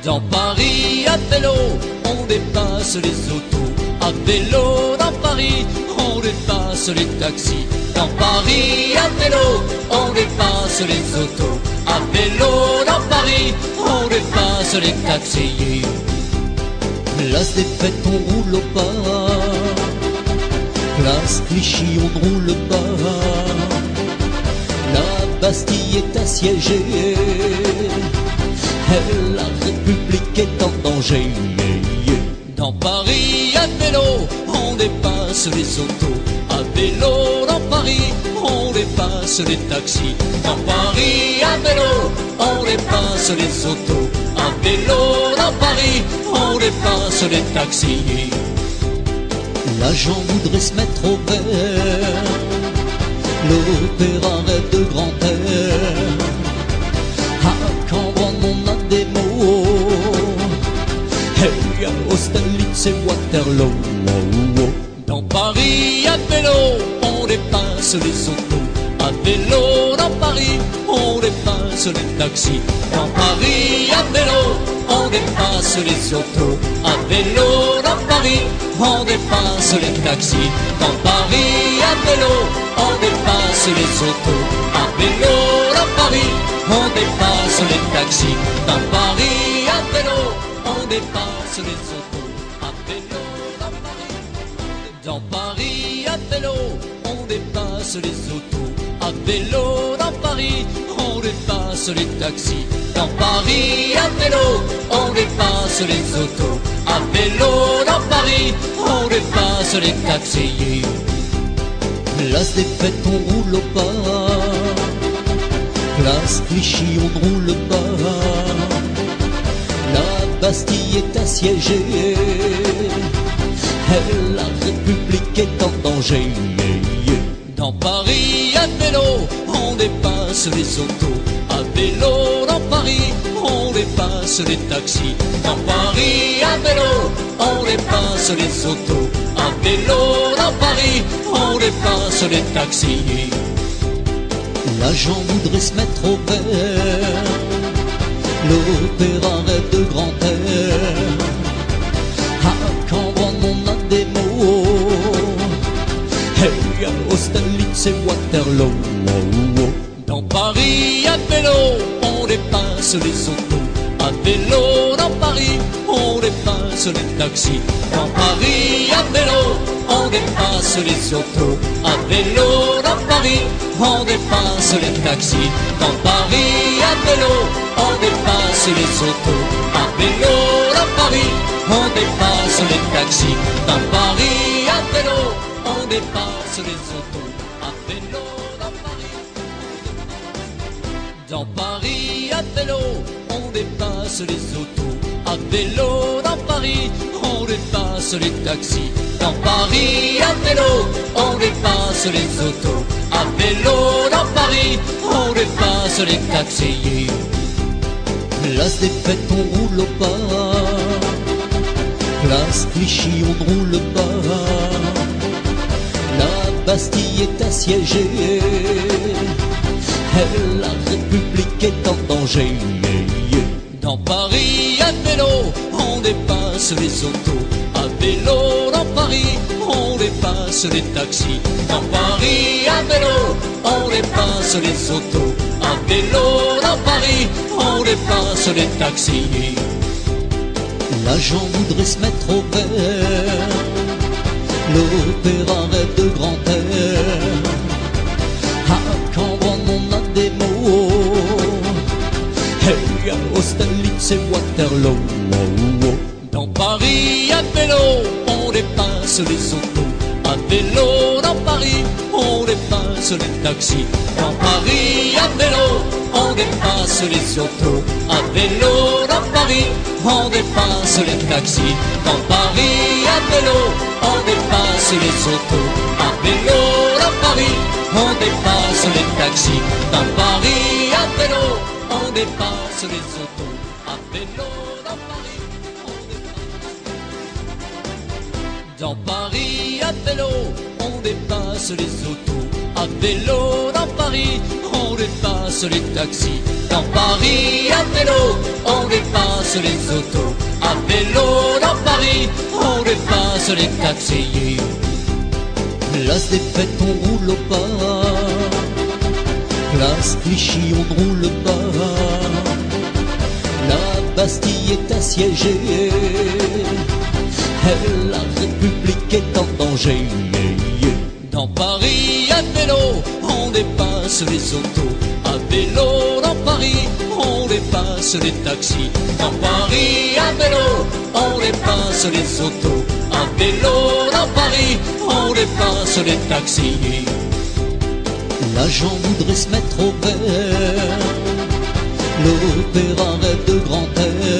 Dans Paris à vélo, on dépasse les autos. À vélo dans Paris, on dépasse les taxis. Dans Paris à vélo, on dépasse les autos. À vélo dans Paris, on dépasse les taxis. Place des fêtes, on roule au pas. Place Clichy, on ne roule pas. La Bastille est assiégée et la République est en danger. Dans Paris à vélo, on dépasse les autos. À vélo dans Paris, on dépasse les taxis. Dans Paris à vélo, on dépasse les autos. À vélo dans Paris, on dépasse les taxis. L'agent voudrait se mettre au vert, l'opéra rêve de grand air. À Cambronne on a des mots, et à Austerlitz et Waterloo. Dans Paris à vélo, on dépasse les autos. À vélo dans Paris, on dépasse les taxis. Dans Paris à vélo, on dépasse les autos. À vélo dans Paris, on dépasse les taxis. Dans Paris à vélo, on dépasse les autos. À vélo dans Paris, on dépasse les taxis. Dans Paris à vélo, on dépasse les autos. À vélo dans Paris, dans Paris à vélo, on dépasse les autos. À vélo dans Paris, on dépasse les taxis. Dans Paris à vélo, on dépasse les autos. À vélo dans Paris, on dépasse les taxis. Place des fêtes, on roule au pas. Place Clichy, on ne roule pas. La Bastille est assiégée et la République est en danger. Dans Paris à vélo, on dépasse les autos. À vélo dans Paris, on dépasse les taxis. Dans Paris à vélo, on dépasse les autos. À vélo dans Paris, on dépasse les taxis. L'agent voudrait se mettre au vert, l'opéra rêve de grand air. À Cambronne on a des mots, et à Austerlitz et Waterloo. Dans Paris à vélo, on dépasse les autos. À vélo dans Paris, on dépasse les taxis. Dans Paris à vélo, on dépasse les autos. À vélo dans Paris, on dépasse les taxis. Dans Paris à vélo, on dépasse les autos. À vélo dans Paris, on dépasse les taxis. Dans Paris à vélo, on dépasse les autos. À vélo dans Paris, dans Paris à vélo, on dépasse les autos. À vélo dans Paris, on dépasse les taxis. Dans Paris à vélo, on dépasse les autos. À vélo dans Paris, on dépasse les taxis. Place des fêtes, on roule au pas. Place Clichy, on ne roule pas. La Bastille est assiégée et la République est en danger. Dans Paris à vélo, on dépasse les autos. À vélo dans Paris, on dépasse les taxis. Dans Paris à vélo, on dépasse les autos. À vélo dans Paris, on dépasse les taxis. L'agent voudrait se mettre au vert, l'opéra rêve de grand air. À Cambronne on a des mots, et à Austerlitz et Waterloo. Dans Paris à vélo, on dépasse les autos. À vélo dans Paris, on dépasse les taxis. Dans Paris à vélo, on dépasse les autos. À vélo dans Paris, on dépasse les taxis. Dans Paris à vélo, on dépasse les autos. À vélo dans Paris, on dépasse les taxis. Dans Paris à vélo, on dépasse les autos. À vélo dans Paris, on dépasse. Dans Paris à vélo, on dépasse les autos. À vélo dans Paris, on dépasse les taxis. Dans Paris à vélo, on dépasse les autos. À vélo dans Paris, on dépasse les taxis. Place des fêtes, on roule au pas. Place Clichy, on ne roule pas. La Bastille est assiégée. Et la République est en danger. Dans Paris à vélo, on dépasse les autos. À vélo dans Paris, on dépasse les taxis. Dans Paris à vélo, on dépasse les autos. À vélo dans Paris, on dépasse les taxis. L'agent voudrait se mettre au vert. L'opéra rêve de grand air.